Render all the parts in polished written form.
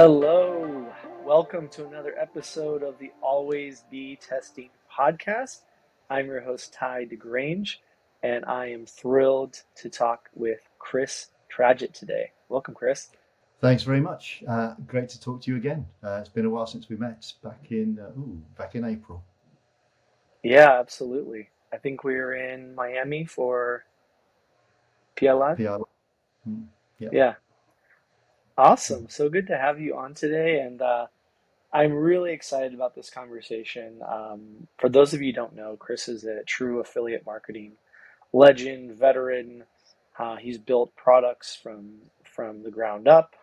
Hello, welcome to another episode of the Always Be Testing podcast. I'm your host, Ty DeGrange, and I am thrilled to talk with Chris Tradgett today. Welcome, Chris. Thanks very much. Great to talk to you again. It's been a while since we met back in April. Yeah, absolutely. I think we were in Miami for PI Live. PR. Yeah. Yeah, awesome. So good to have you on today, and I'm really excited about this conversation. For those of you who don't know, Chris is a true affiliate marketing legend, veteran. He's built products from the ground up,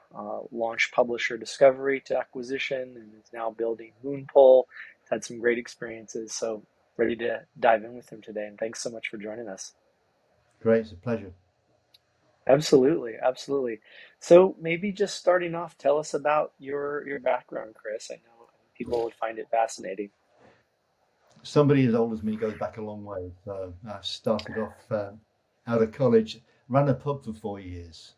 launched publisher discovery to acquisition, and is now building Moonpole. He's had some great experiences, so ready to dive in with him today. And thanks so much for joining us. Great. It's a pleasure. Absolutely, absolutely. So maybe just starting off, tell us about your background, Chris. I know people would find it fascinating. Somebody as old as me goes back a long way. So I started off out of college, ran a pub for 4 years,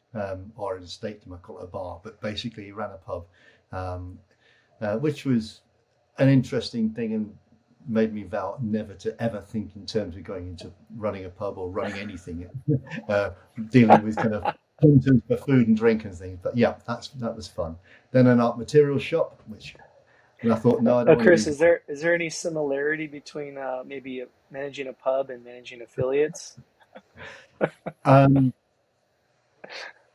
or in the States, I call it a bar, but basically ran a pub, um, which was an interesting thing and made me vow never to ever think in terms of going into running a pub or running anything, uh, dealing with kind of hunters for food and drink and things. But yeah, that was fun. Then an art material shop, which and I thought, no, I don't want to Chris, do. is there any similarity between maybe managing a pub and managing affiliates? Um,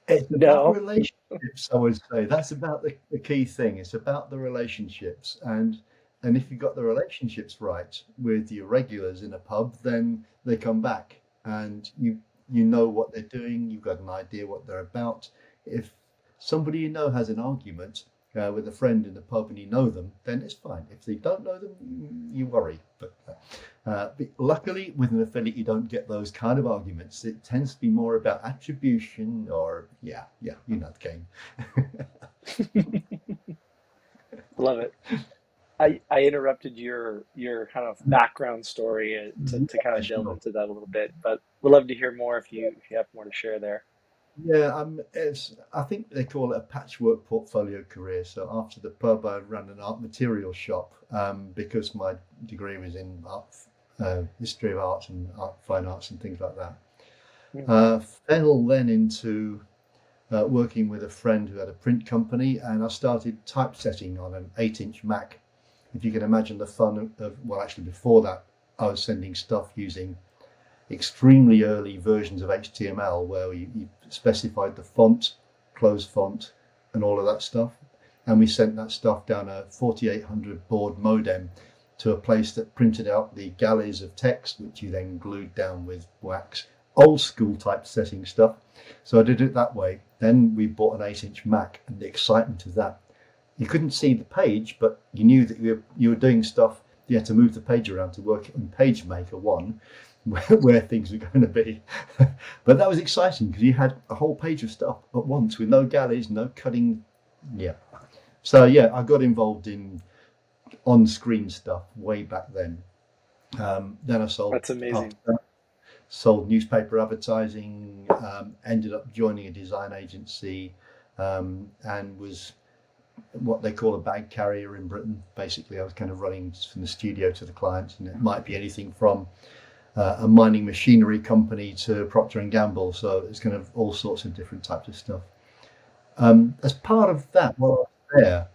it's about No. relationships, I would say. That's about the key thing. It's about the relationships. And if you've got the relationships right with your regulars in a pub, then they come back and you know what they're doing, you've got an idea what they're about. If somebody you know has an argument with a friend in the pub and you know them, then it's fine. If you don't know them, you worry. But luckily, with an affiliate, you don't get those kind of arguments. It tends to be more about attribution or, yeah, you know the game. Love it. I interrupted your kind of background story to kind Yeah, of delve sure. into that a little bit, but we'd love to hear more if you have more to share there. Yeah, I think they call it a patchwork portfolio career. So after the pub, I ran an art material shop because my degree was in art, history of art and fine arts and things like that. Hmm. Fell then into working with a friend who had a print company, and I started typesetting on an 8-inch Mac. If you can imagine the fun of, well, actually before that, I was sending stuff using extremely early versions of HTML where you specified the font, close font, and all of that stuff. And we sent that stuff down a 4800 baud modem to a place that printed out the galleys of text, which you then glued down with wax. Old school typesetting stuff. So I did it that way. Then we bought an 8-inch Mac, and the excitement of that. You couldn't see the page, but you knew that you were doing stuff. You had to move the page around to work on PageMaker 1, where things were going to be. But that was exciting because you had a whole page of stuff at once with no galleys, no cutting. Yeah. So yeah, I got involved in on-screen stuff way back then. Then I sold That's after amazing. that, sold newspaper advertising, ended up joining a design agency, and was what they call a bag carrier in Britain. Basically, I was kind of running from the studio to the clients, and it might be anything from a mining machinery company to Procter and Gamble. So it's kind of all sorts of different types of stuff. As part of that, while I was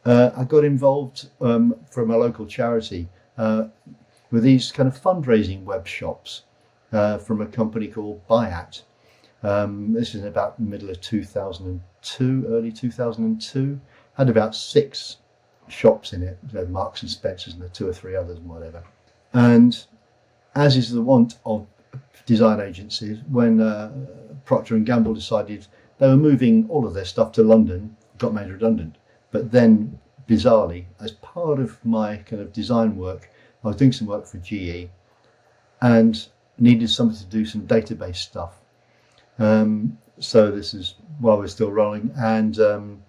there, I got involved from a local charity with these kind of fundraising web shops from a company called Bayat. This is about the middle of 2002, early 2002. Had about 6 shops in it, Marks and Spencers and the 2 or 3 others and whatever. And as is the wont of design agencies, when Procter and Gamble decided they were moving all of their stuff to London, got made redundant. But then, bizarrely, as part of my kind of design work, I was doing some work for GE and needed somebody to do some database stuff. So this is while we're still rolling, and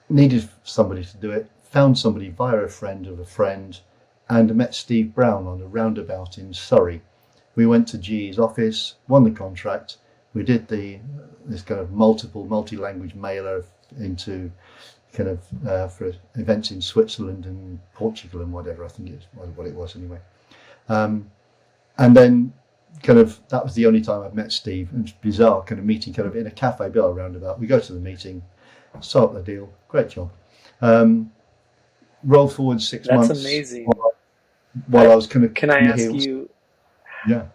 needed somebody to do it. Found somebody via a friend of a friend, and met Steve Brown on a roundabout in Surrey. We went to GE's office, won the contract. We did this kind of multi-language mailer, into kind of for events in Switzerland and Portugal and whatever. I think it's what it was anyway. And then kind of that was the only time I've met Steve. And it's bizarre, kind of meeting kind of in a cafe bar roundabout. We go to the meeting, start the deal. Great job. Roll forward 6 That's months amazing. while I was kind of Can I kicking the ask heels. you, Yeah.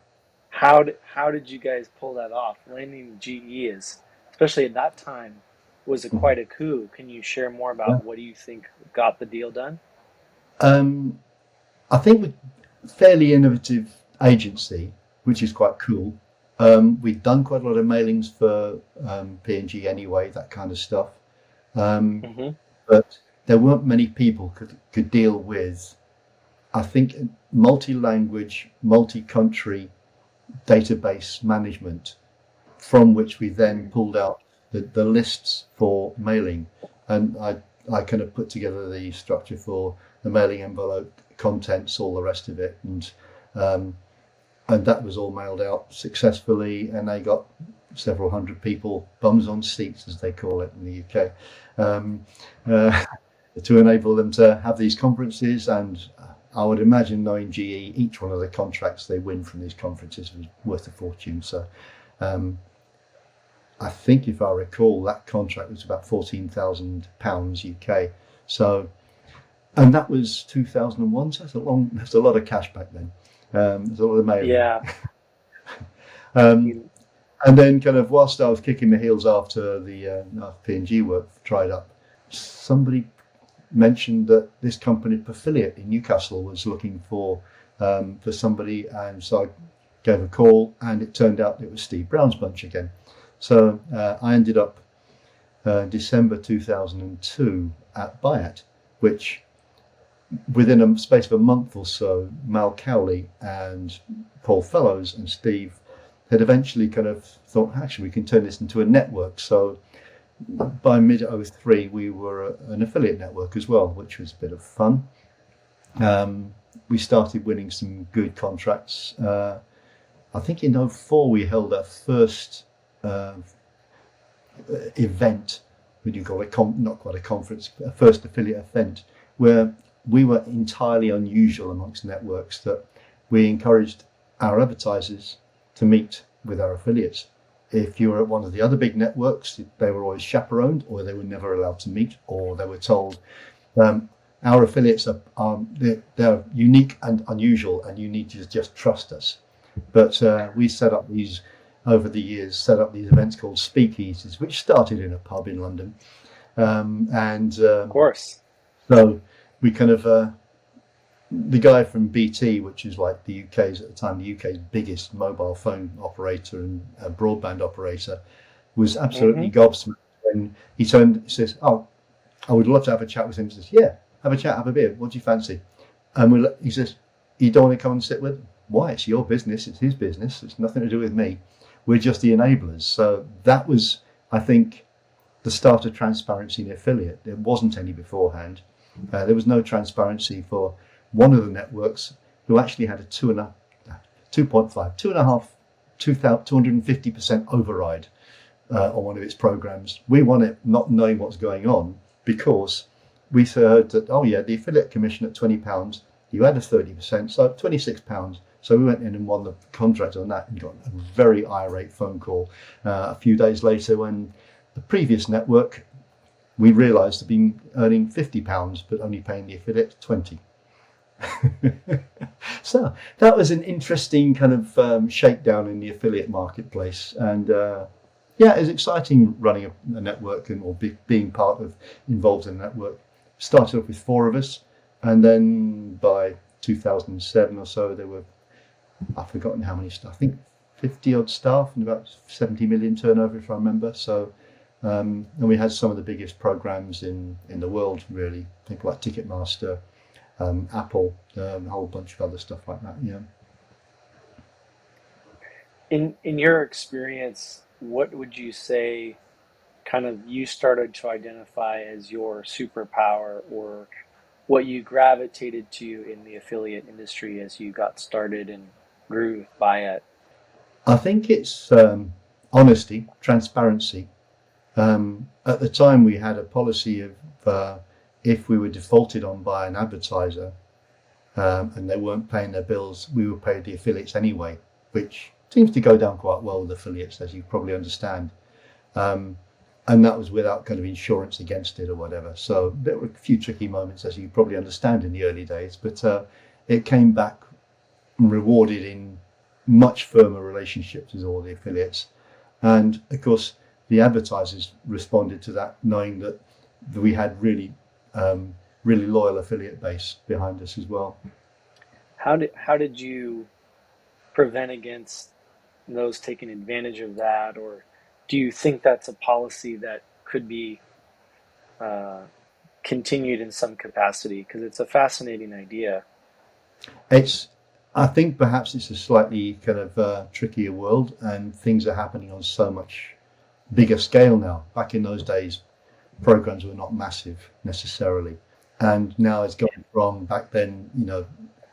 how did you guys pull that off? Landing GE is, especially at that time, was quite a coup. Can you share more Yeah. about what do you think got the deal done? Um, I think we're fairly innovative agency, which is quite cool. We've done quite a lot of mailings for P&G anyway, that kind of stuff. Um, Hmm. but there weren't many people could deal with, I think, multi-language, multi-country database management, from which we then pulled out the lists for mailing. And I kind of put together the structure for the mailing envelope, contents, all the rest of it. Um, and that was all mailed out successfully. And they got several hundred people, bums on seats, as they call it in the UK, um, uh, to enable them to have these conferences. And I would imagine, knowing GE, each one of the contracts they win from these conferences was worth a fortune. So um, I think, if I recall, that contract was about £14,000 UK. So, and that was 2001. So that's a lot of cash back then. There's a lot of mailing. Yeah. Um, You, and then, kind of, whilst I was kicking my heels after the P&G work dried up, somebody mentioned that this company, Affiliate in Newcastle, was looking for somebody, and so I gave a call, and it turned out it was Steve Brown's bunch again. So I ended up December 2002 at Bayat, which within a space of a month or so, Mal Cowley and Paul Fellows and Steve had eventually kind of thought, actually, we can turn this into a network. So by mid '03, we were an affiliate network as well, which was a bit of fun. We started winning some good contracts. I think in '04 we held our first uh, event. What do you call it? Not quite a conference, a first affiliate event, where we were entirely unusual amongst networks, that we encouraged our advertisers to meet with our affiliates. If you were at one of the other big networks, they were always chaperoned, or they were never allowed to meet, or they were told, our affiliates they're unique and unusual, and you need to just trust us. But we set up these over the years, set up these events called speakeasies, which started in a pub in London, and of course. so we kind of the guy from BT, which is like the UK's at the time, the UK's biggest mobile phone operator and broadband operator, was absolutely Hmm. gobsmacked when he says, "Oh, I would love to have a chat with him." He says, "Yeah, have a chat, have a beer. What do you fancy?" And he says, "You don't want to come and sit with him? Why? It's your business. It's his business. It's nothing to do with me. We're just the enablers." So that was, I think, the start of transparency in the affiliate. There wasn't any beforehand. There was no transparency for one of the networks, who actually had a 2.5, 250% override on one of its programs. We won it not knowing what's going on, because we heard that, oh yeah, the affiliate commission at £20, you had a 30%, so £26. So we went in and won the contract on that, and got a very irate phone call a few days later, when the previous network, we realised, had been earning £50 but only paying the affiliate 20. So that was an interesting kind of shakedown in the affiliate marketplace, and yeah, it was exciting running a network, and being involved in a network. Started off with four of us, and then by 2007 or so, there were, I've forgotten how many staff, I think 50 odd staff and about 70 million turnover, if I remember. So and we had some of the biggest programs in the world, really, people like Ticketmaster, Apple, a whole bunch of other stuff like that. Yeah. In your experience, what would you say kind of you started to identify as your superpower, or what you gravitated to in the affiliate industry as you got started and grew by it? I think it's honesty, transparency, At the time, we had a policy of if we were defaulted on by an advertiser and they weren't paying their bills, we would pay the affiliates anyway, which seems to go down quite well with affiliates, as you probably understand. Um, and that was without kind of insurance against it or whatever. So there were a few tricky moments, as you probably understand, in the early days, but it came back rewarded in much firmer relationships with all the affiliates. And of course, the advertisers responded to that, knowing that we had really loyal affiliate base behind us as well. How did you prevent against those taking advantage of that, or do you think that's a policy that could be uh, continued in some capacity? Because it's a fascinating idea. It's, I think perhaps it's a slightly kind of trickier world, and things are happening on so much bigger scale now. Back in those days, programs were not massive necessarily, and now it's gone from back then,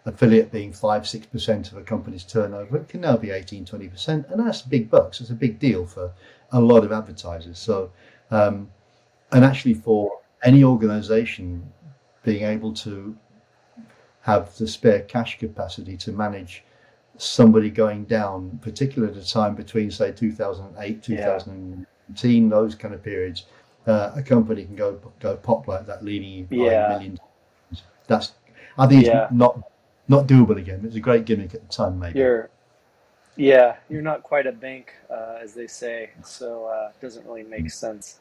affiliate being 5-6% of a company's turnover, it can now be 18-20%, and that's big bucks. It's a big deal for a lot of advertisers. So, and actually for any organization being able to have the spare cash capacity to manage somebody going down, particularly at a time between, say, 2008, Yeah, 2010, those kind of periods, a company can go pop like that, leaving you behind yeah, millions. That's, I think it's yeah. not doable again. It was a great gimmick at the time, maybe. You're yeah, you're not quite a bank, as they say, so it doesn't really make sense.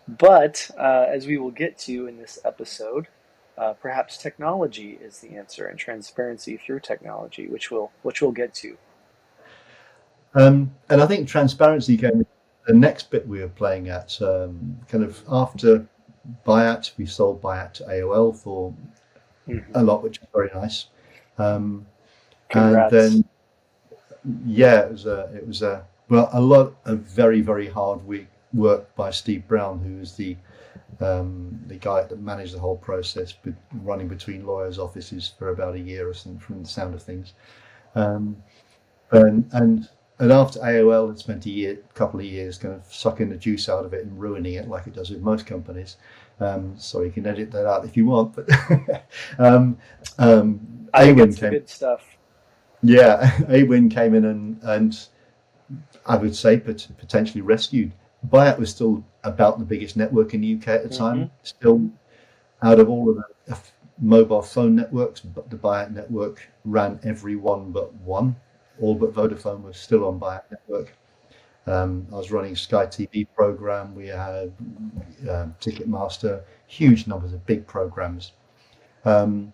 But as we will get to in this episode, perhaps technology is the answer and transparency through technology, which we'll get to. And I think transparency came in the next bit we were playing at. Kind of after Buyout, we sold Buyout to AOL for a Hmm. lot, which was very nice. Um, and Congrats. then, yeah, it was a well, a lot of very, very hard work by Steve Brown, who was the guy that managed the whole process, running between lawyers' offices for about a year or something, from the sound of things. Um, and and and after AOL had spent couple of years, kind of sucking the juice out of it and ruining it, like it does with most companies. Sorry, you can edit that out if you want, but um, I think Awin it's the came. good stuff. Yeah, Awin came in and I would say potentially rescued. Buyout was still about the biggest network in the UK at the Hmm. time. Still, out of all of the mobile phone networks, but the Buyout network ran every one but one. All but Vodafone was still on Buyout network. I was running Sky TV program. We had Ticketmaster, huge numbers of big programs, um,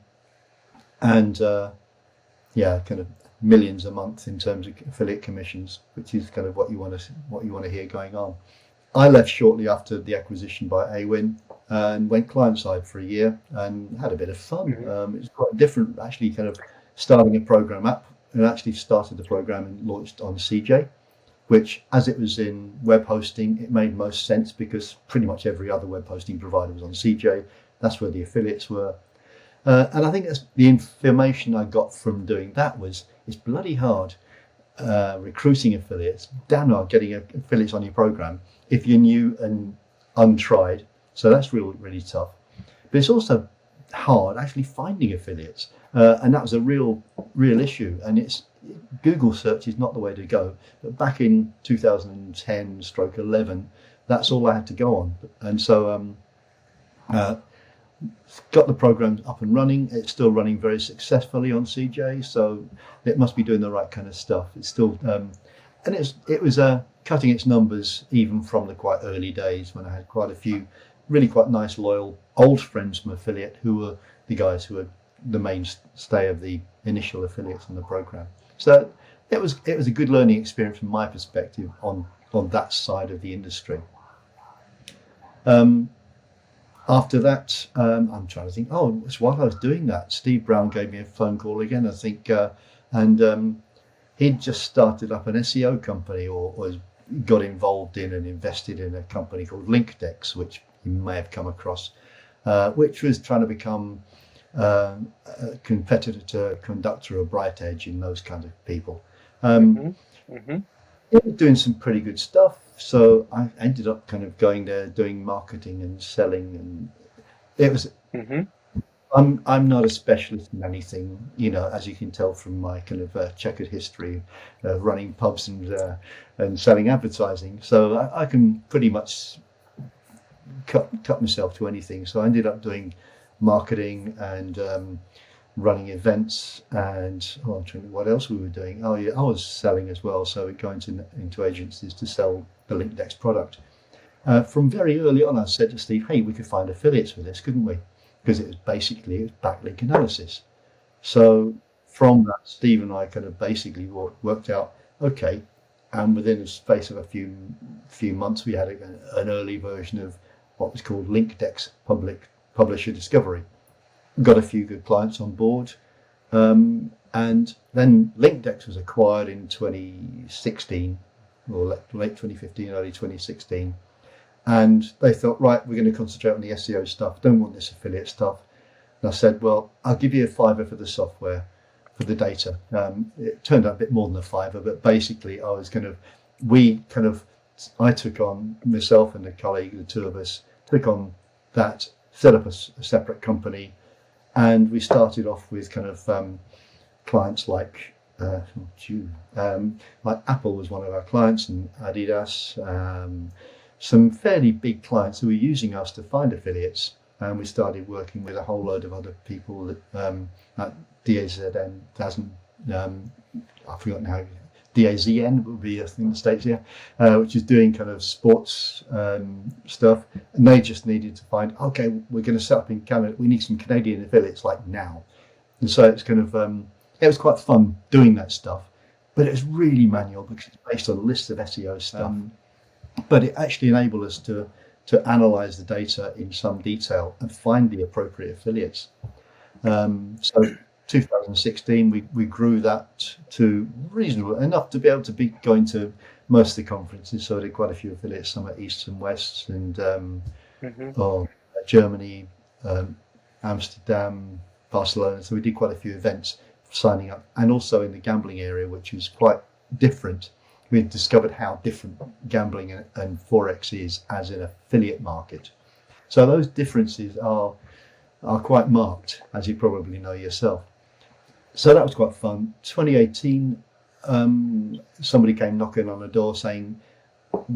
and yeah, kind of millions a month in terms of affiliate commissions, which is kind of what you want to hear going on. I left shortly after the acquisition by Awin and went client side for a year and had a bit of fun. Hmm. It was quite different, actually, kind of starting a program up, and actually started the program and launched on CJ, which, as it was in web hosting, it made most sense because pretty much every other web hosting provider was on CJ. That's where the affiliates were. And I think that's the information I got from doing that was it's bloody hard recruiting affiliates, damn hard getting affiliates on your program if you're new and untried. So that's really tough. But it's also hard actually finding affiliates, and that was a real issue. And it's Google search is not the way to go. But back in 2010 stroke 11, that's all I had to go on. And so uh, got the program up and running. It's still running very successfully on CJ, so it must be doing the right kind of stuff. It's still, and it was cutting its numbers even from the quite early days when I had quite a few really quite nice, loyal old friends from affiliate who were the guys who were the mainstay of the initial affiliates on the program. So it was a good learning experience from my perspective on that side of the industry. Um, After that, I'm trying to think. Oh, it's while I was doing that, Steve Brown gave me a phone call again, I think, and he'd just started up an SEO company, or was got involved in and invested in a company called LinkDex, which you may have come across, which was trying to become a competitor to Conductor or Bright Edge and those kind of people. Um, Hmm. Hmm. Doing some pretty good stuff. So I ended up kind of going there doing marketing and selling, and it was. Mm-hmm. I'm not a specialist in anything, as you can tell from my kind of checkered history, running pubs and selling advertising. So I can pretty much cut myself to anything. So I ended up doing marketing and running events, and I'm trying to think what else we were doing. Oh yeah, I was selling as well. So going into agencies to sell the LinkDex product. From very early on, I said to Steve, "Hey, we could find affiliates for this, couldn't we?" Because it was backlink analysis. So from that, Steve and I kind of basically worked out, okay, and within the space of a few months, we had an early version of what was called LinkDex Publisher Discovery. Got a few good clients on board, and then LinkDex was acquired in 2016, or late 2015, early 2016. And they thought, right, we're going to concentrate on the SEO stuff. Don't want this affiliate stuff. And I said, well, I'll give you a fiver for the software, for the data. It turned out a bit more than a fiver, but basically, I took on, myself and a colleague, the two of us took on that, set up a separate company, and we started off with kind of clients like. Like Apple was one of our clients, and Adidas. Some fairly big clients who were using us to find affiliates, and we started working with a whole load of other people that like DAZN, I've forgotten how, DAZN would be, I think, in the States here, which is doing kind of sports stuff, and they just needed to find, okay, we're going to set up in Canada, we need some Canadian affiliates like now. And so it's kind of, it was quite fun doing that stuff, but it was really manual because it's based on a list of SEO stuff. But it actually enabled us to analyze the data in some detail and find the appropriate affiliates. So 2016, we grew that to reasonable enough to be able to be going to most of the conferences. So I did quite a few affiliates, some at East and West, and Germany, Amsterdam, Barcelona. So we did quite a few events signing up, and also in the gambling area, which is quite different. We discovered how different gambling and Forex is as an affiliate market. So those differences are quite marked, as you probably know yourself. So that was quite fun. 2018, somebody came knocking on the door saying,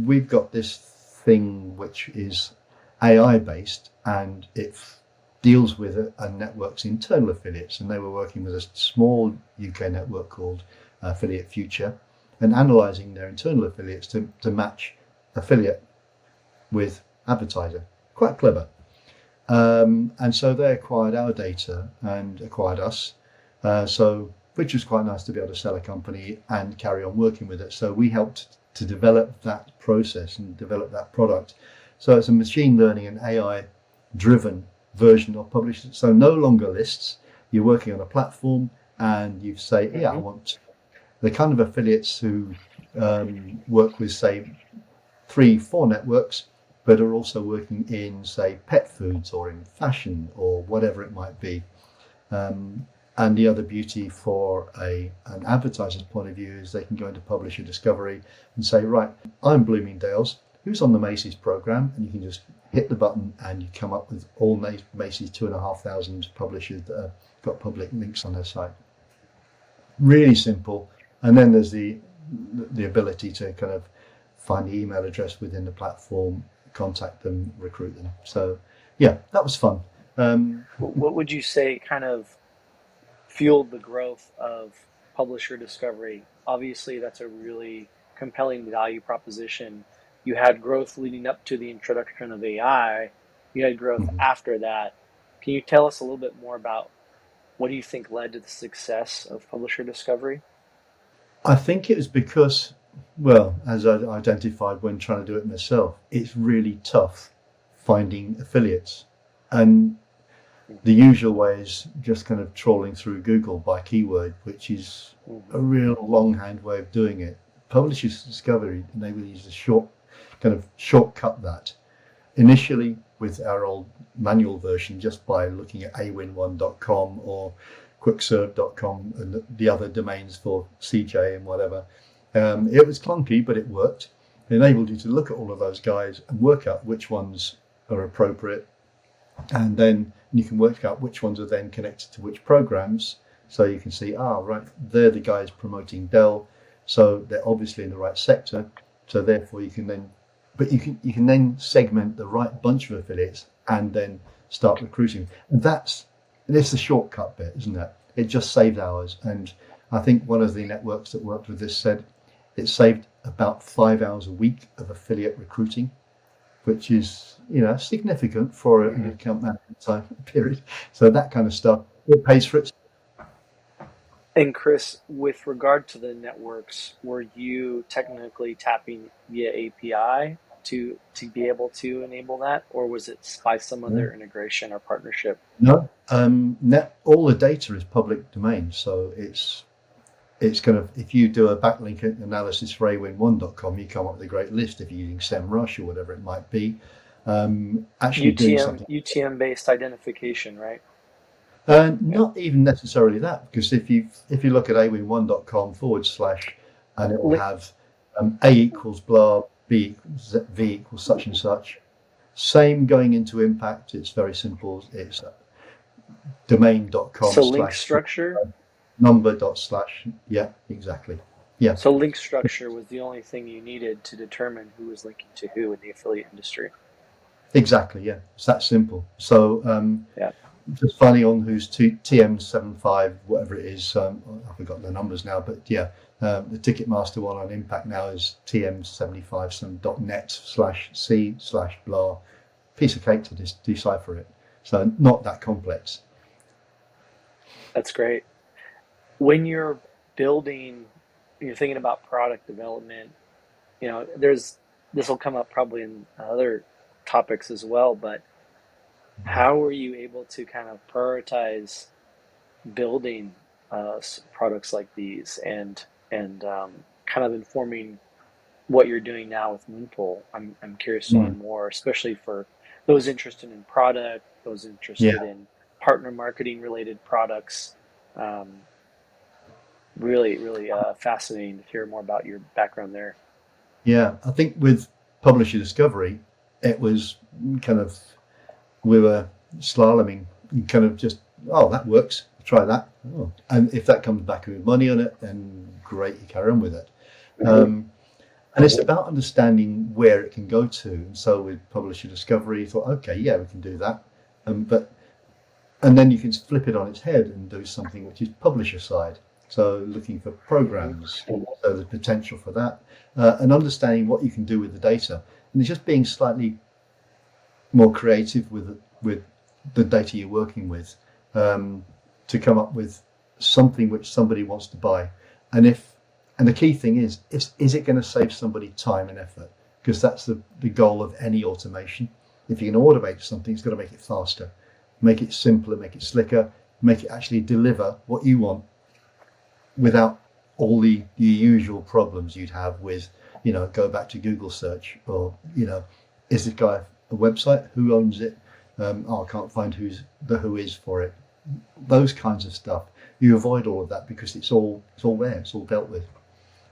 we've got this thing which is AI based, and it deals with a network's internal affiliates. And they were working with a small UK network called Affiliate Future, and analysing their internal affiliates to match affiliate with advertiser. Quite clever. And so they acquired our data and acquired us. Which was quite nice to be able to sell a company and carry on working with it. So we helped to develop that process and develop that product. So it's a machine learning and AI driven version of Publish. So no longer lists. You're working on a platform and you say, yeah, I want the kind of affiliates who work with, say, 3-4 networks, but are also working in, say, pet foods or in fashion or whatever it might be. And the other beauty for an advertiser's point of view is they can go into Publisher Discovery and say, right, I'm Bloomingdale's, who's on the Macy's program? And you can just hit the button and you come up with all Macy's 2,500 publishers that have got public links on their site. Really simple. And then there's the ability to kind of find the email address within the platform, contact them, recruit them. So yeah, that was fun. What would you say kind of fueled the growth of Publisher Discovery? Obviously, that's a really compelling value proposition. You had growth leading up to the introduction of AI. You had growth after that. Can you tell us a little bit more about what do you think led to the success of Publisher Discovery? I think it was because, well, as I identified when trying to do it myself, it's really tough finding affiliates. And the usual way is just kind of trawling through Google by keyword, which is a real longhand way of doing it. Publisher Discovery enables a shortcut that. Initially, with our old manual version, just by looking at awin1.com or quickserve.com and the other domains for CJ and whatever, it was clunky, but it worked. It enabled you to look at all of those guys and work out which ones are appropriate, and then you can work out which ones are then connected to which programs. So you can see, right, they're the guys promoting Dell, so they're obviously in the right sector. So therefore, you can then segment the right bunch of affiliates and then start recruiting. And it's the shortcut bit, isn't it? It just saved hours. And I think one of the networks that worked with this said it saved about 5 hours a week of affiliate recruiting, which is, significant for an account management time period. So that kind of stuff, it pays for it. And Chris, with regard to the networks, were you technically tapping via API to be able to enable that, or was it by some other integration or partnership? No, all the data is public domain, so it's kind of, if you do a backlink analysis for awin1.com, you come up with a great list if you're using SEMrush or whatever it might be. Actually doing something. UTM based identification, right? Not even necessarily that, because if you look at awin1.com / and it will have A equals blah, B equals V equals such and such. Same going into Impact. It's very simple. It's domain.com. So link structure. Number / yeah, exactly. Yeah. So link structure was the only thing you needed to determine who was linking to who in the affiliate industry. Exactly. Yeah, it's that simple. So yeah. Just funny on who's TM75, whatever it is. I've forgotten the numbers now, but yeah, the Ticketmaster one on Impact now is TM75 some .net /c /blah. Piece of cake to decipher it. So not that complex. That's great. When you're thinking about product development, this will come up probably in other topics as well, but how were you able to kind of prioritize building products like these and kind of informing what you're doing now with Moonpool? I'm curious to learn more, especially for those interested in product, those interested in partner marketing related products. Really, really fascinating to hear more about your background there. Yeah, I think with publisher discovery, it was kind of, we were slaloming and kind of just, that works, try that. And if that comes back with money on it, then great, you carry on with it. And it's about understanding where it can go to. And so with publisher discovery, you thought, okay, yeah, we can do that. And then you can flip it on its head and do something which is publisher side. So looking for programs, so the potential for that, and understanding what you can do with the data. And it's just being slightly more creative with the data you're working with, to come up with something which somebody wants to buy. And the key thing is it going to save somebody time and effort? Because that's the goal of any automation. If you can automate something, it's got to make it faster, make it simpler, make it slicker, make it actually deliver what you want without all the usual problems you'd have with, go back to Google search, or, is this guy a website? Who owns it? I can't find who is for it. Those kinds of stuff. You avoid all of that because it's all there. It's all dealt with,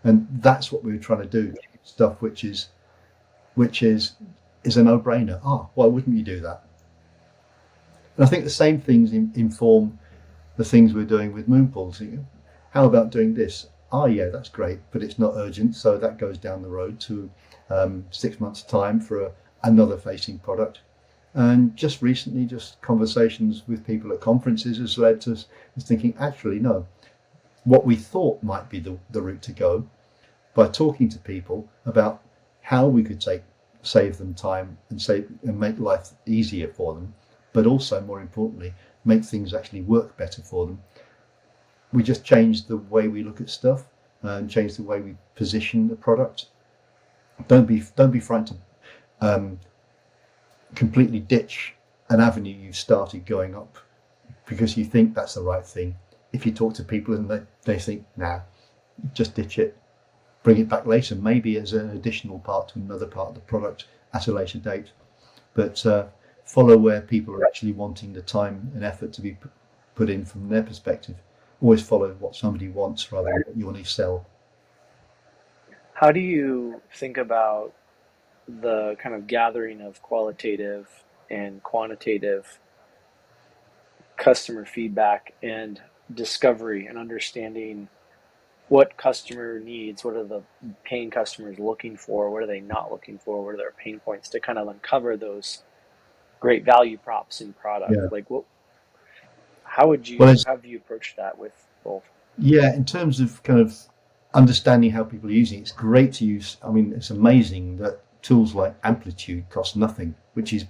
and that's what we were trying to do. Stuff which is a no-brainer. Why wouldn't you do that? And I think the same things inform the things we're doing with Moonpool. So, how about doing this? Yeah, that's great, but it's not urgent, so that goes down the road to 6 months' time for another facing product. And just recently, just conversations with people at conferences has led to us thinking, actually, no, what we thought might be the route to go, by talking to people about how we could save them time and make life easier for them, but also, more importantly, make things actually work better for them. We just changed the way we look at stuff and changed the way we position the product. Don't be frightened to completely ditch an avenue you've started going up because you think that's the right thing. If you talk to people and they think, nah, just ditch it, bring it back later, maybe as an additional part to another part of the product at a later date. But follow where people are actually wanting the time and effort to be put in from their perspective. Always follow what somebody wants rather than what you want to sell. How do you think about the kind of gathering of qualitative and quantitative customer feedback and discovery and understanding what customer needs, what are the paying customers looking for, what are they not looking for, what are their pain points to kind of uncover those great value props in product? Yeah. Like what Well, it's, how have you approached that with both? yeah, in terms of kind of understanding how people are using it, it's great to use. I mean, it's amazing that tools like Amplitude cost nothing, which is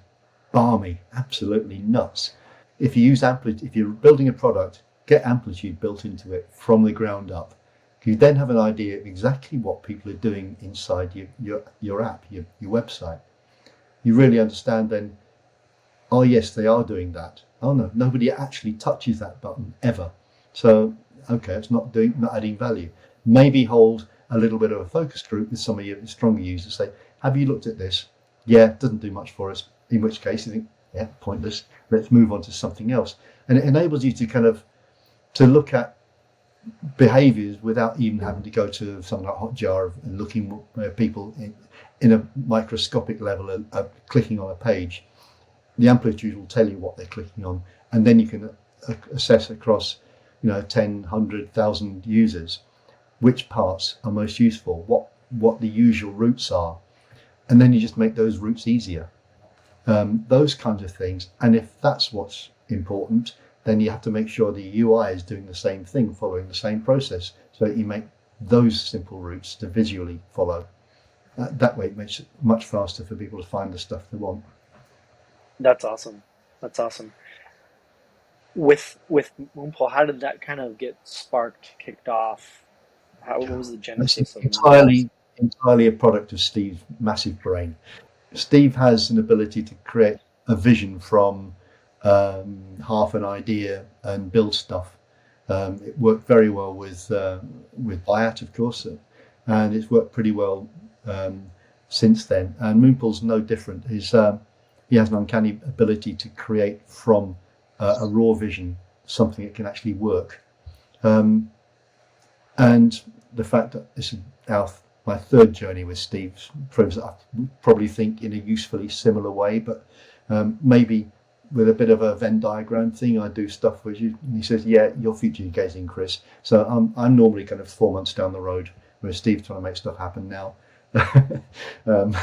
balmy, absolutely nuts. If you use Amplitude, if you're building a product, get Amplitude built into it from the ground up. You then have an idea of exactly what people are doing inside your app, your website. You really understand then, oh yes, they are doing that. Oh no, nobody actually touches that button ever. So okay, it's not adding value. Maybe hold a little bit of a focus group with some of your stronger users. Say, have you looked at this? Yeah, it doesn't do much for us. In which case you think, yeah, pointless. Let's move on to something else. And it enables you to kind of to look at behaviors without even having to go to something like Hotjar and looking where people in a microscopic level are clicking on a page. The Amplitude will tell you what they're clicking on, and then you can assess across 10, 100,000 users which parts are most useful, what the usual routes are, and then you just make those routes easier. Those kinds of things. And if that's what's important, then you have to make sure the UI is doing the same thing, following the same process, so that you make those simple routes to visually follow. That way it makes it much faster for people to find the stuff they want. That's awesome. That's awesome. With Moonpole, how did that kind of get sparked, kicked off? What was the It's genesis of Moonpoles? entirely a product of Steve's massive brain. Steve has an ability to create a vision from half an idea and build stuff. It worked very well with Bayat, of course, and it's worked pretty well since then. And Moonpool's no different. He has an uncanny ability to create from a raw vision something that can actually work. Um, and the fact that this is my third journey with Steve proves that I probably think in a usefully similar way, but maybe with a bit of a Venn diagram thing. I do stuff which he says, yeah, you're future gazing, Chris. So I'm normally kind of 4 months down the road, where Steve's trying to make stuff happen now. um,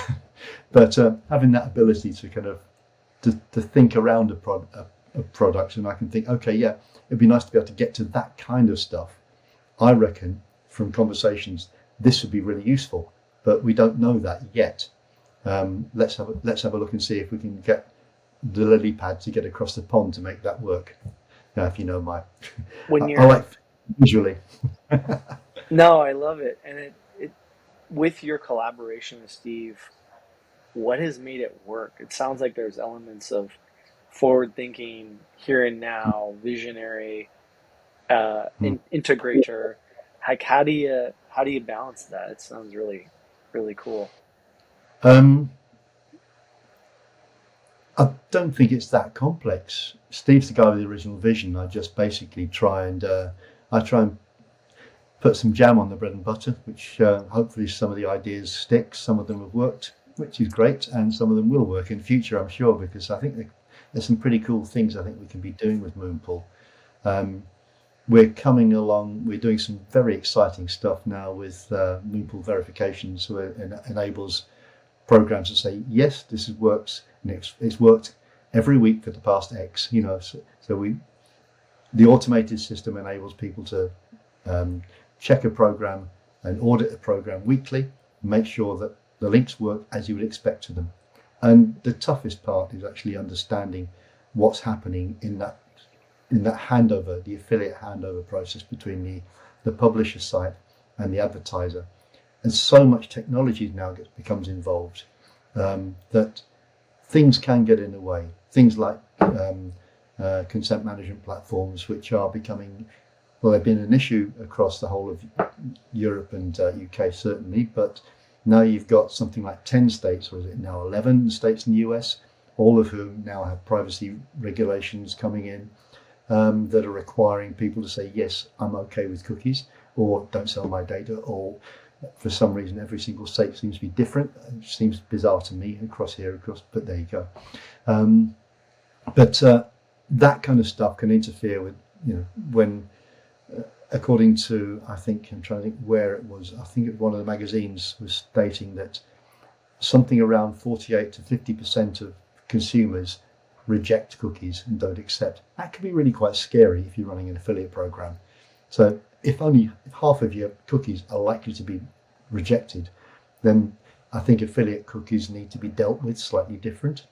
but having that ability to kind of to think around a product, and I can think, okay, yeah, it'd be nice to be able to get to that kind of stuff. I reckon from conversations, this would be really useful, but we don't know that yet. Let's have a look and see if we can get the lily pad to get across the pond to make that work. Now, if you know my, When I you're like visually. No, I love it. And it with your collaboration with Steve, what has made it work? It sounds like there's elements of forward thinking, here and now, visionary, integrator. Like how do you balance that? It sounds really cool. Um, I don't think it's that complex. Steve's the guy with the original vision. I just basically try and put some jam on the bread and butter, which hopefully some of the ideas stick. Some of them have worked, which is great, and some of them will work in future, I'm sure, because I think there's some pretty cool things I think we can be doing with Moonpool. Um, we're coming along. We're doing some very exciting stuff now with Moonpool verifications, so it enables programs to say yes, this works, and it's worked every week for the past X. So the automated system enables people to um, check a program and audit a program weekly, make sure that the links work as you would expect to them. And the toughest part is actually understanding what's happening in that handover, the affiliate handover process between the publisher site and the advertiser. And so much technology now becomes involved that things can get in the way. Things like consent management platforms, which are becoming, well, they've been an issue across the whole of Europe and UK certainly, but now you've got something like 10 states, or is it now 11 states in the US, all of whom now have privacy regulations coming in that are requiring people to say, yes, I'm okay with cookies, or don't sell my data, or For some reason, every single state seems to be different. It seems bizarre to me across here, of course, but there you go. But that kind of stuff can interfere with, when, according to, I think, I'm trying to think where it was, I think one of the magazines was stating that something around 48 to 50% of consumers reject cookies and don't accept. That can be really quite scary if you're running an affiliate program. So if half of your cookies are likely to be rejected, then I think affiliate cookies need to be dealt with slightly different.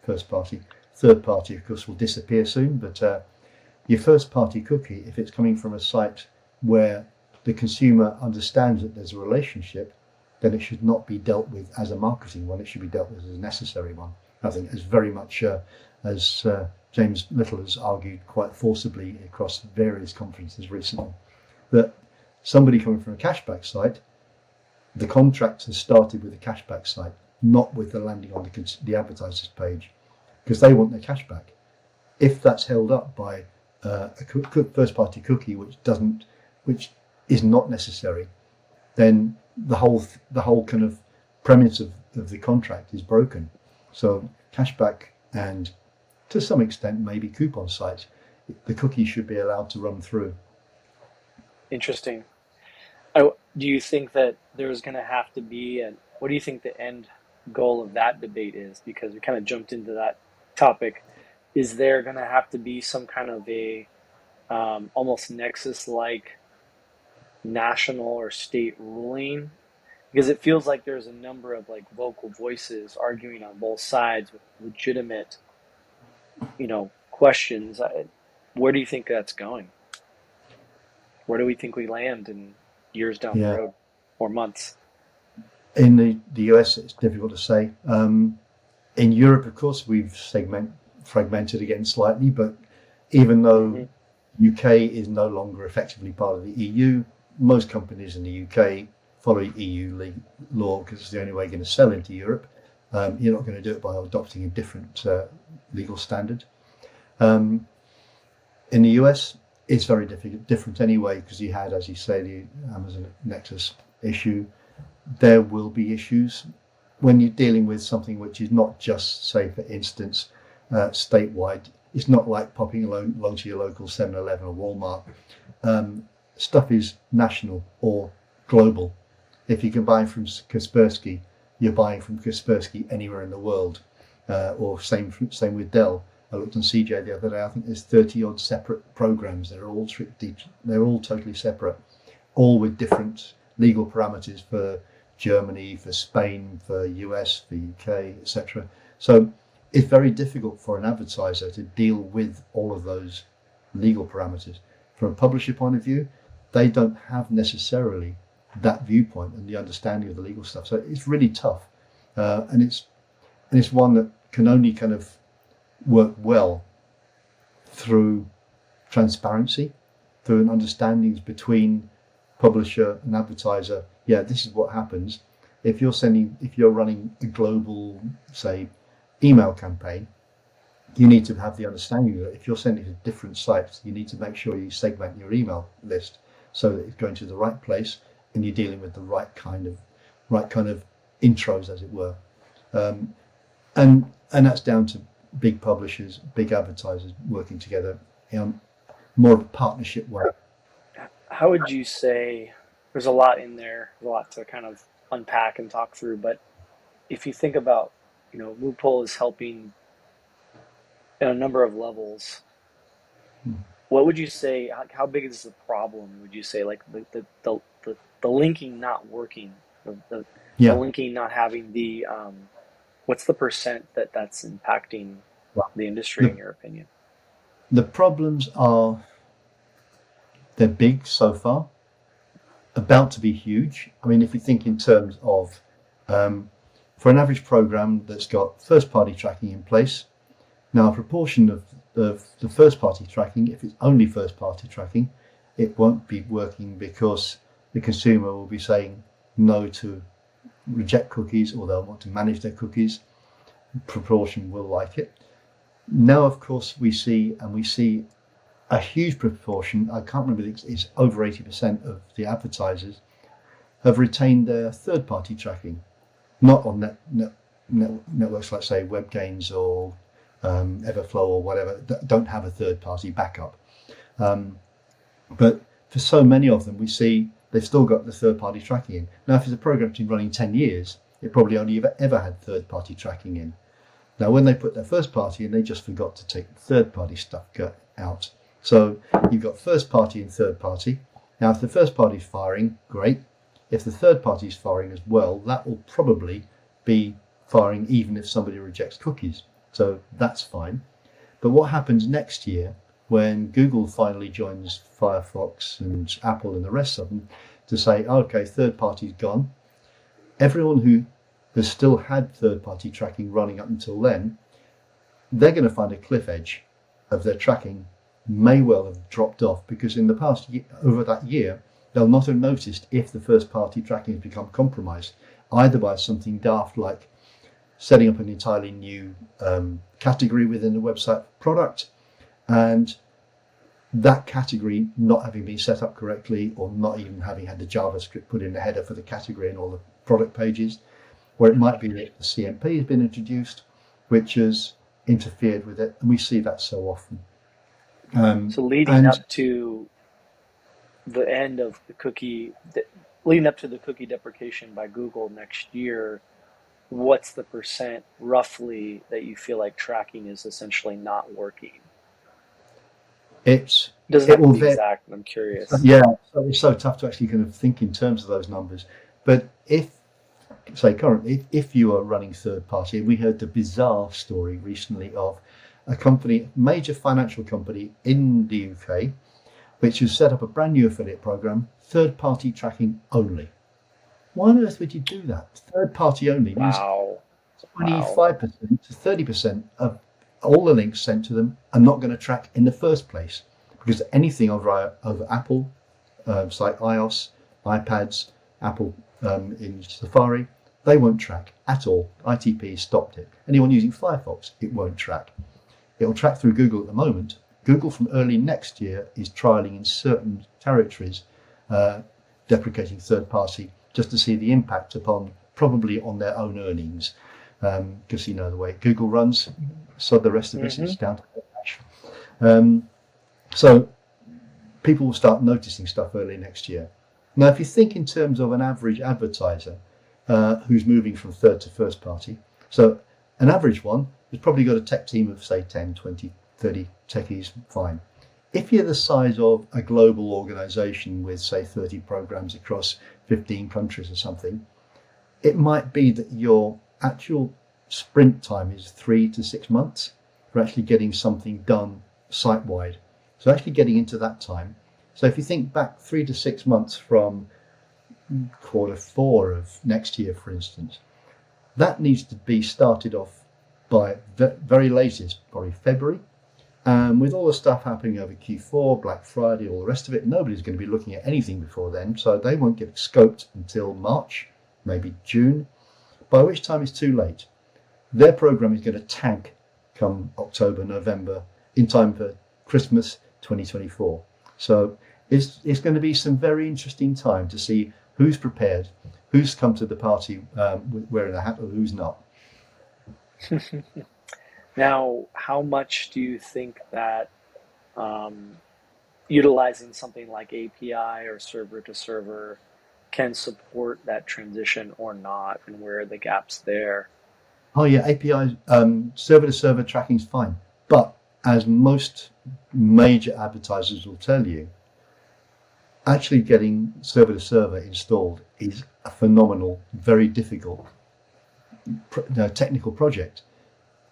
First party. Third party, of course, will disappear soon, but your first party cookie, if it's coming from a site where the consumer understands that there's a relationship, then it should not be dealt with as a marketing one. It should be dealt with as a necessary one. I think it's very much as James Little has argued quite forcibly across various conferences recently, that somebody coming from a cashback site, the contract has started with a cashback site, not with the landing on the advertiser's page, because they want their cashback. If that's held up by a first-party cookie, which is not necessary, then the whole kind of premise of the contract is broken. So cashback and to some extent maybe coupon sites, the cookie should be allowed to run through. Interesting. Do you think that there's going to have to be, and what do you think the end goal of that debate is? Because we kind of jumped into that topic. Is there going to have to be some kind of a almost nexus-like national or state ruling? Because it feels like there's a number of like vocal voices arguing on both sides with legitimate, questions. Where do you think that's going? Where do we think we land in years down the Yeah, road or months? in the US, it's difficult to say. In Europe, of course, we've fragmented again slightly, but even though Hmm. UK is no longer effectively part of the EU, most companies in the UK follow EU law because it's the only way you're going to sell into Europe. You're not going to do it by adopting a different legal standard. Um, in the US, it's very different anyway, because you had, as you say, the Amazon Nexus issue. There will be issues when you're dealing with something which is not just, say, for instance, statewide. It's not like popping along to your local 7-Eleven or Walmart. Stuff is national or global. If you can buy from Kaspersky, you're buying from Kaspersky anywhere in the world. Or same with Dell. I looked on CJ the other day. I think there's 30 odd separate programs. They're all totally separate, all with different legal parameters for Germany, for Spain, for US, for UK, etc. So it's very difficult for an advertiser to deal with all of those legal parameters. From a publisher point of view, they don't have necessarily that viewpoint and the understanding of the legal stuff. So it's really tough, and it's one that can only kind of work well through transparency, through an understanding between publisher and advertiser. Yeah, this is what happens if you're running a global, say, email campaign. You need to have the understanding that if you're sending to different sites, you need to make sure you segment your email list so that it's going to the right place and you're dealing with the right kind of intros, as it were. And that's down to big publishers, big advertisers working together in more of a partnership way. How would you say, there's a lot in there, there's a lot to kind of unpack and talk through, but if you think about, Loophole is helping at a number of levels. What would you say? How big is the problem? Would you say, like the linking not working, the Yeah, linking not having the what's the percent that's impacting well, the industry in the your opinion? the problems are, they're big so far, about to be huge. I mean, if you think in terms of for an average program that's got first party tracking in place, now a proportion of the first party tracking, if it's only first party tracking, it won't be working because the consumer will be saying no to reject cookies, or they'll want to manage their cookies. Proportion will like it. Now, of course, we see a huge proportion. I can't remember, it's over 80% of the advertisers have retained their third-party tracking, not on networks like, say, WebGains or Everflow or whatever, that don't have a third-party backup. But for so many of them, we see they've still got the third-party tracking in. Now, if it's a program that's been running 10 years, it probably only ever had third-party tracking in. Now, when they put their first party in, they just forgot to take the third-party stuff out. So you've got first party and third party. Now, if the first party is firing, great. If the third party is firing as well, that will probably be firing even if somebody rejects cookies. So that's fine. But what happens next year when Google finally joins Firefox and Apple and the rest of them to say, okay, third party's gone. Everyone who has still had third party tracking running up until then, they're going to find a cliff edge of their tracking may well have dropped off, because in the past year, over that year, they'll not have noticed if the first party tracking has become compromised, either by something daft like setting up an entirely new category within the website product, and that category not having been set up correctly, or not even having had the JavaScript put in the header for the category and all the product pages, or it might be that the CMP has been introduced, which has interfered with it, and we see that so often. So leading And up to the end of the leading up to the cookie deprecation by Google next year, what's the percent roughly that you feel like tracking is essentially not working? it Doesn't it have to will be vary. exact, but I'm curious. Yeah, so it's so tough to actually kind of think in terms of those numbers. But if, say, currently, if you are running third party, we heard the bizarre story recently of a company, major financial company in the UK, which has set up a brand new affiliate program, third party tracking only. Why on earth would you do that? Third party only means Wow. Wow. 25% to 30% of all the links sent to them are not going to track in the first place, because anything over Apple, like iOS, iPads, Apple in Safari, they won't track at all. ITP stopped it. Anyone using Firefox, it won't track. It'll track through Google at the moment. Google from early next year is trialing in certain territories, deprecating third party, just to see the impact upon, probably on their own earnings. Because you know the way Google runs, so the rest of us Hmm. is down to the cash. So people will start noticing stuff early next year. Now, if you think in terms of an average advertiser who's moving from third to first party, so an average one has probably got a tech team of, say, 10, 20, 30 techies, fine. If you're the size of a global organization with, say, 30 programs across 15 countries or something, it might be that your actual sprint time is 3 to 6 months for actually getting something done site-wide. So actually getting into that time. So if you think back 3 to 6 months from Q4 of next year, for instance, that needs to be started off by the very latest, probably February. With all the stuff happening over Q4, Black Friday, all the rest of it, nobody's going to be looking at anything before then. So they won't get scoped until March, maybe June, by which time it's too late. Their program is going to tank come October, November, in time for Christmas 2024. So it's going to be some very interesting time to see who's prepared, who's come to the party wearing a hat, or who's not. Now, how much do you think that um, utilizing something like API or server to server can support that transition or not, and where are the gaps there? Oh yeah, API server to server tracking is fine, but as most major advertisers will tell you, actually getting server to server installed is a phenomenal, very difficult technical project,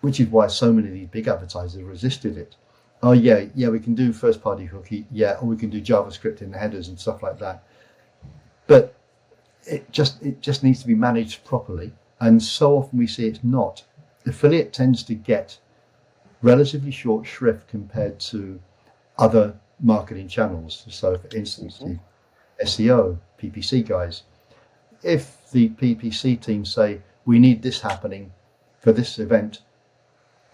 which is why so many of these big advertisers resisted it. Oh yeah, we can do first party cookie, yeah, or we can do JavaScript in the headers and stuff like that. But it just needs to be managed properly, and so often we see it's not. Affiliate tends to get relatively short shrift compared to other marketing channels. So, for instance, Hmm. the SEO, PPC guys, if the PPC team say we need this happening for this event,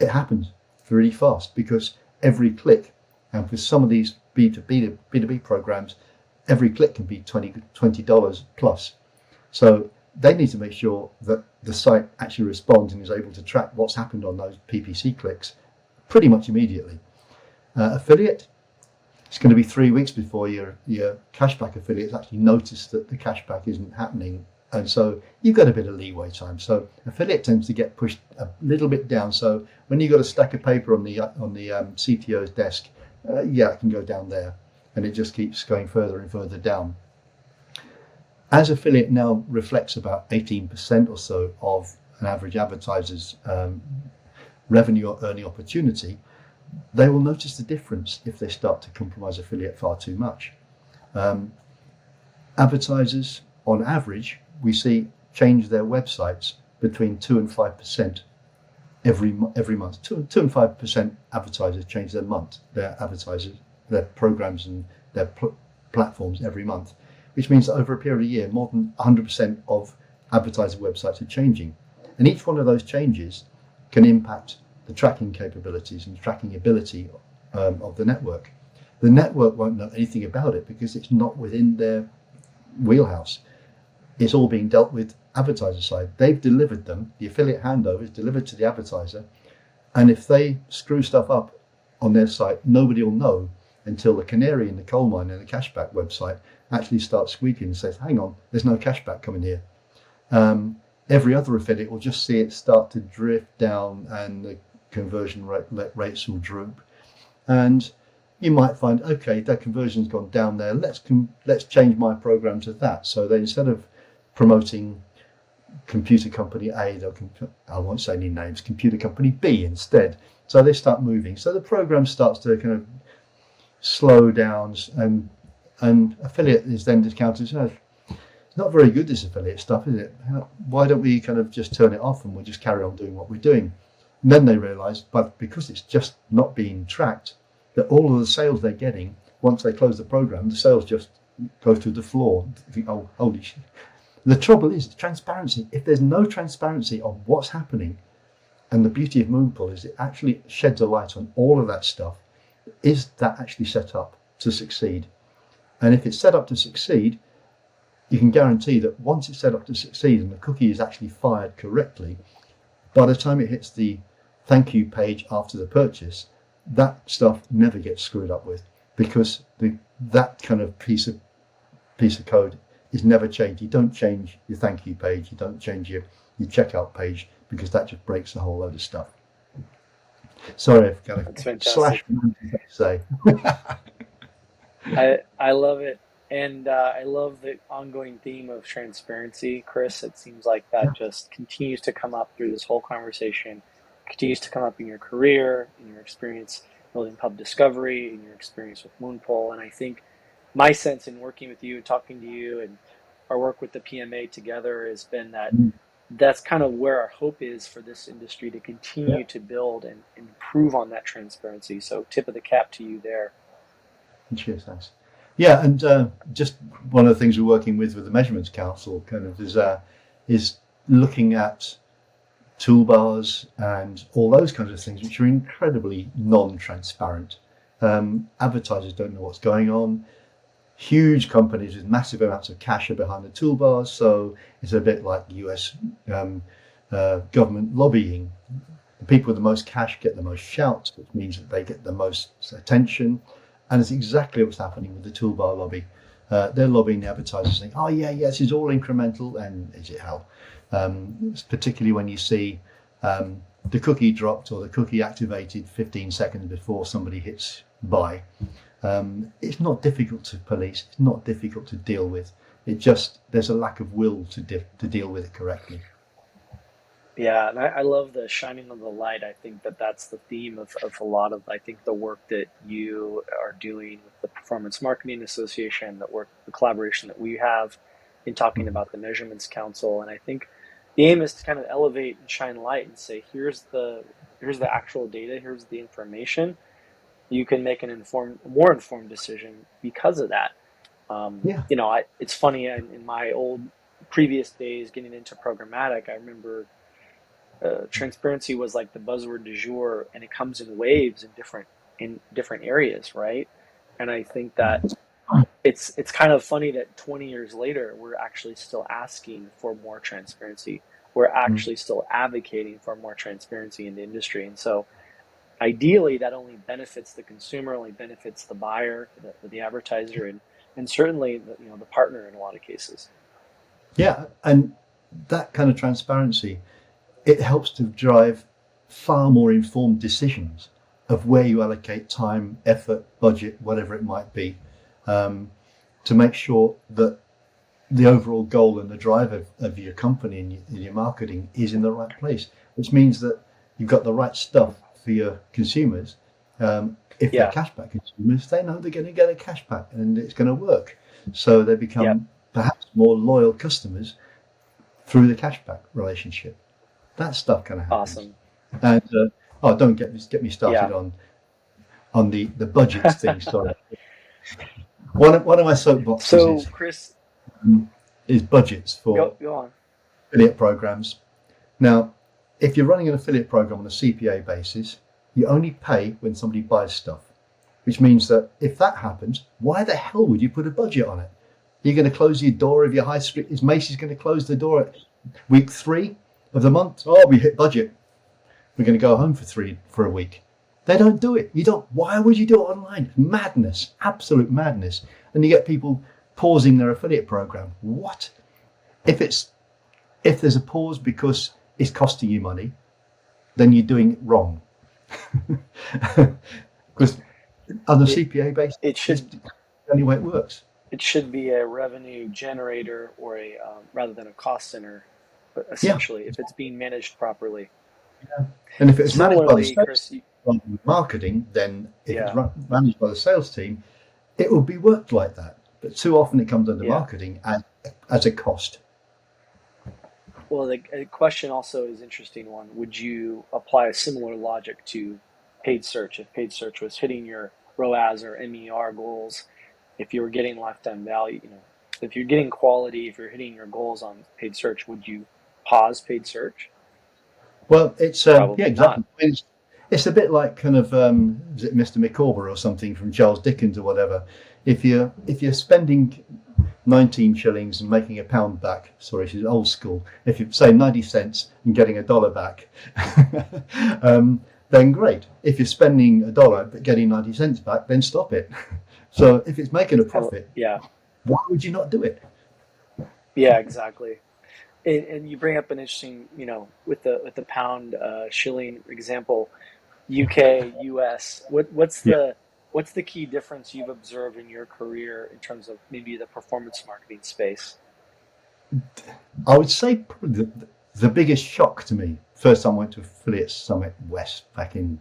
it happens really fast, because every click, and with some of these B2B programs, every click can be $20 plus. So they need to make sure that the site actually responds and is able to track what's happened on those PPC clicks pretty much immediately. Affiliate, it's going to be 3 weeks before your cashback affiliates actually notice that the cashback isn't happening. And so you've got a bit of leeway time. So affiliate tends to get pushed a little bit down. So when you've got a stack of paper on the CTO's desk, it can go down there, and it just keeps going further and further down. As affiliate now reflects about 18% or so of an average advertiser's revenue or earning opportunity, they will notice the difference if they start to compromise affiliate far too much. Advertisers, on average, we see change their websites between 2 and 5% every month. 2 and 5% advertisers change their programs and their platforms every month, which means that over a period of a year, more than 100% of advertiser websites are changing. And each one of those changes can impact the tracking capabilities and tracking ability of the network. The network won't know anything about it because it's not within their wheelhouse. It's all being dealt with advertiser side. They've delivered them, the affiliate handover is delivered to the advertiser, and if they screw stuff up on their site, nobody will know until the canary in the coal mine and the cashback website actually starts squeaking and says, hang on, there's no cashback coming here. Every other affiliate will just see it start to drift down and the conversion rates will droop. And you might find, okay, that conversion's gone down there. Let's change my program to that. So they, instead of promoting computer company A, I won't say any names, computer company B instead. So they start moving. So the program starts to kind of slow down, and affiliate is then discounted. So it's not very good, this affiliate stuff, is it? Why don't we kind of just turn it off and we'll just carry on doing what we're doing? And then they realise, but because it's just not being tracked, that all of the sales they're getting, once they close the program, the sales just go through the floor. You think, oh, holy shit. The trouble is transparency. If there's no transparency on what's happening, and the beauty of Moonpool is it actually sheds a light on all of that stuff. Is that actually set up to succeed? And if it's set up to succeed, you can guarantee that once it's set up to succeed and the cookie is actually fired correctly, by the time it hits the thank you page after the purchase, that stuff never gets screwed up with, because that kind of piece of code is never changed. You don't change your thank you page, you don't change your checkout page, because that just breaks a whole load of stuff. Sorry, I've got That's a slash fantastic. to say. I love it. And I love the ongoing theme of transparency, Chris. It seems like that just continues to come up through this whole conversation, continues to come up in your career, in your experience building pub discovery, in your experience with Moonpole. And I think my sense in working with you, talking to you, and our work with the PMA together has been that that's kind of where our hope is for this industry to Yeah, continue to build and improve on that transparency. So tip of the cap to you there. cheers, thanks. Yeah, and just one of the things we're working with the Measurements Council kind of is looking at toolbars and all those kinds of things, which are incredibly non-transparent. Advertisers don't know what's going on. Huge companies with massive amounts of cash are behind the toolbars, so it's a bit like US government lobbying. The people with the most cash get the most shouts, which means that they get the most attention, and it's exactly what's happening with the toolbar lobby. They're lobbying the advertisers, saying, "Oh yeah, this is all incremental," and is it hell? Particularly when you see the cookie dropped or the cookie activated 15 seconds before somebody hits buy. It's not difficult to police. It's not difficult to deal with. There's a lack of will to deal with it correctly. Yeah, and I love the shining of the light. I think that that's the theme of a lot of, I think, the work that you are doing with the Performance Marketing Association, the collaboration that we have in talking about the Measurements Council. And I think the aim is to kind of elevate and shine light and say, here's the actual data, here's the information. You can make more informed decision because of that. Yeah, It's funny in my old previous days getting into programmatic. I remember transparency was like the buzzword du jour, and it comes in waves in different areas, right? And I think that it's kind of funny that 20 years later we're actually still asking for more transparency. We're Mm. actually still advocating for more transparency in the industry. And so ideally that only benefits the consumer, only benefits the buyer, the advertiser, and certainly the partner in a lot of cases. Yeah, and that kind of transparency, it helps to drive far more informed decisions of where you allocate time, effort, budget, whatever it might be, um, to make sure that the overall goal and the drive of your company and your marketing is in the right place, which means that you've got the right stuff for your consumers. If they're Yeah. cashback consumers, they know they're going to get a cashback and it's going to work. So they Yep. become perhaps more loyal customers through the cashback relationship. That stuff kind of happens. Awesome. And don't get me started Yeah. on the budgets thing. Sorry, one of my soapboxes So Chris, is budgets go for go on. affiliate programs. Now, if you're running an affiliate program on a CPA basis, you only pay when somebody buys stuff, which means that if that happens, why the hell would you put a budget on it? You're going to close your door of your high street. Is Macy's going to close the door at week 3 of the month? Oh, we hit budget. We're going to go home for a week. They don't do it. You don't. Why would you do it online? Madness, absolute madness. And you get people pausing their affiliate program. What? If it's if there's a pause because it's costing you money, then you're doing it wrong. Because on the It CPA basis, it it's should the only way it works. it should be a revenue generator or a rather than a cost center, but Yeah, essentially if it's being managed properly. and if it's managed by the Similarly, sales Chris, team rather than marketing, then if it's yeah, managed by the sales team, it will be worked like that. But too often it comes under yeah. marketing as a cost. Well, the question also is an interesting one. Would you apply a similar logic to paid search? If paid search was hitting your ROAS or MER goals, if you were getting lifetime value, if you're getting quality, if you're hitting your goals on paid search, would you pause paid search? Well, it's yeah, Probably exactly. not. It's a bit like kind of is it Mr. Micawber or something from Charles Dickens or whatever. If you're spending 19 shillings and making a pound back, sorry, she's old school. If you say 90 cents and getting a dollar back, then great. If you're spending a dollar but getting 90 cents back, then stop it. So if it's making a profit, Yeah, why would you not do it? yeah, exactly. And you bring up an interesting, with the pound shilling example, UK, US. Yeah, What's the key difference you've observed in your career in terms of maybe the performance marketing space? I would say probably the biggest shock to me. First time I went to Affiliate Summit West back in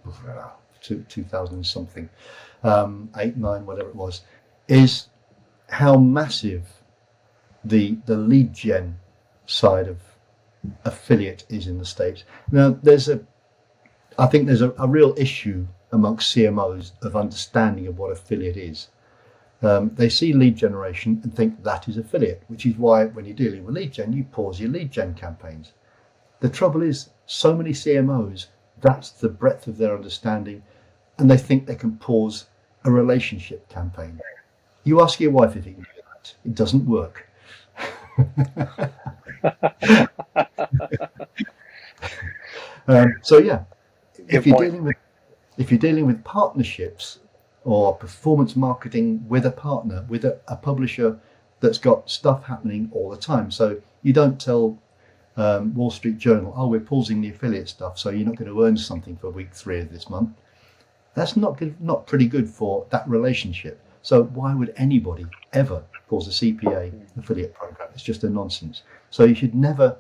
2000 something, 8, 9, whatever it was, is how massive the lead gen side of affiliate is in the States. Now, I think there's a real issue amongst CMOs of understanding of what affiliate is. They see lead generation and think that is affiliate, which is why when you're dealing with lead gen, you pause your lead gen campaigns. The trouble is, so many CMOs, that's the breadth of their understanding, and they think they can pause a relationship campaign. You ask your wife if you can do that, it doesn't work. So yeah, if Good you're point. dealing with if you're dealing with partnerships or performance marketing with a partner, with a publisher that's got stuff happening all the time. So you don't tell Wall Street Journal, oh, we're pausing the affiliate stuff, so you're not going to earn something for week 3 of this month. That's not good, not pretty good for that relationship. So why would anybody ever pause a CPA affiliate program? It's just a nonsense. So you should never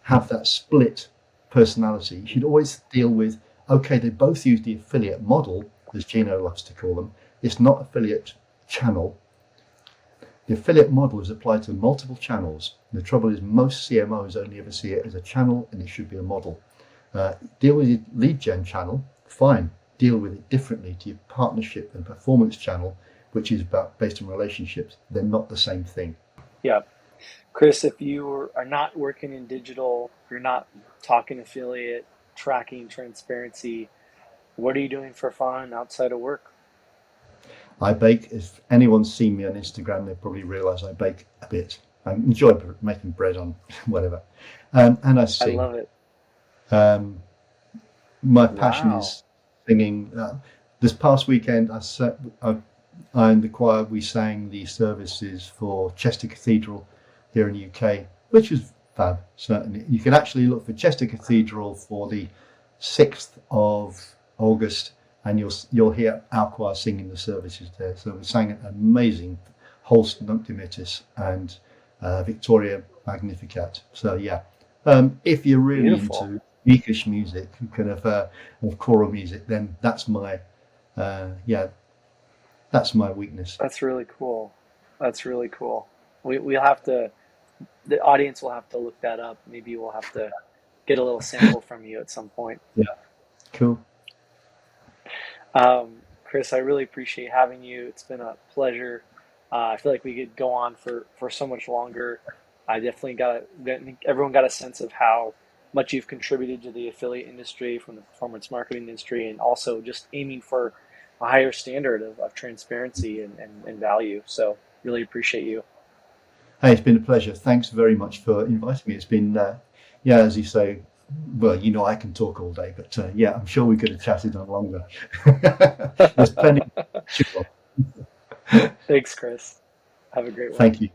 have that split personality. You should always deal with, okay, they both use the affiliate model, as Gino loves to call them. It's not affiliate channel. The affiliate model is applied to multiple channels. The trouble is most CMOs only ever see it as a channel, and it should be a model. Deal with your lead gen channel, fine. Deal with it differently to your partnership and performance channel, which is based on relationships. They're not the same thing. Yeah. Chris, if you are not working in digital, if you're not talking affiliate, tracking transparency, what are you doing for fun outside of work? I bake. If anyone's seen me on Instagram, they probably realise I bake a bit. I enjoy making bread on whatever, and I I sing. love it. Um, my passion Wow. is singing. This past weekend, I and the choir we sang the services for Chester Cathedral here in the UK, which was fab. Certainly, you can actually look for Chester Cathedral for the 6th of August, and you'll hear our choir singing the services there. So we sang an amazing Holst Nunc Dimittis and Victoria Magnificat. So yeah, if you're really Beautiful. into geekish music, kind of choral music, then yeah, that's my weakness. That's really cool. That's really cool. We'll have to, the audience will have to look that up. Maybe we'll have to get a little sample from you at some point. Yeah, cool. Chris, I really appreciate having you. It's been a pleasure. I feel like we could go on for so much longer. I definitely I think everyone got a sense of how much you've contributed to the affiliate industry from the performance marketing industry, and also just aiming for a higher standard of transparency and value. So really appreciate you. Hey, it's been a pleasure. Thanks very much for inviting me. It's been, yeah, as you say, well, I can talk all day, but yeah, I'm sure we could have chatted on longer. There's plenty to chew on. Thanks, Chris. Have a great one. Thank you.